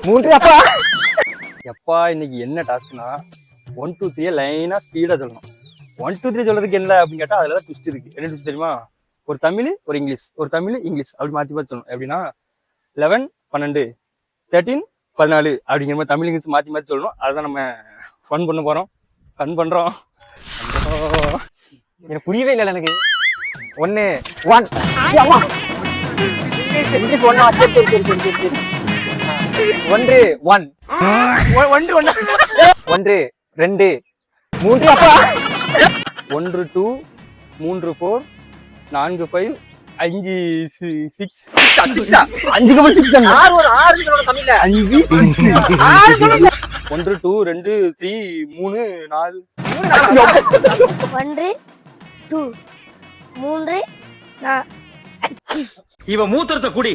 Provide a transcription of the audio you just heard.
3 அப்பா. எப்பா இன்னைக்கு என்ன டாஸ்க்னா 1 2 3 லைனா ஸ்பீடா சொல்லணும். 1 2 3 சொல்றதுக்கு என்ன அப்படின்னு கேட்டா அதுல ட்விஸ்ட் இருக்கு. என்ன ட்விஸ்ட் தெரியுமா? ஒரு தமிழ் ஒரு இங்கிலீஷ், ஒரு தமிழ் இங்கிலீஷ் அப்படி மாத்தி மாத்தி சொல்லணும். எப்படின்னா 11 12 13 14 அப்படிங்கிற மாதிரி தமிழ் இங்கிலீஷ் மாத்தி மாத்தி சொல்லணும். அதுதான் நம்ம ஃபன் பண்ண போறோம். ஃபன் பண்றோம். எனக்கு புரியவே இல்லை எனக்கு. 1 1 அம்மா இங்கிலீஷ் 1 1 1 1 2 3 அப்பா. 1 2 3 4 4 5 5 6 5 6 தான். 6 சொல்லணும் தமிழ்ல. 5 6 1 2 2 3 3 4 1 2 3 4 இவ மூத்திரத்தை குடி.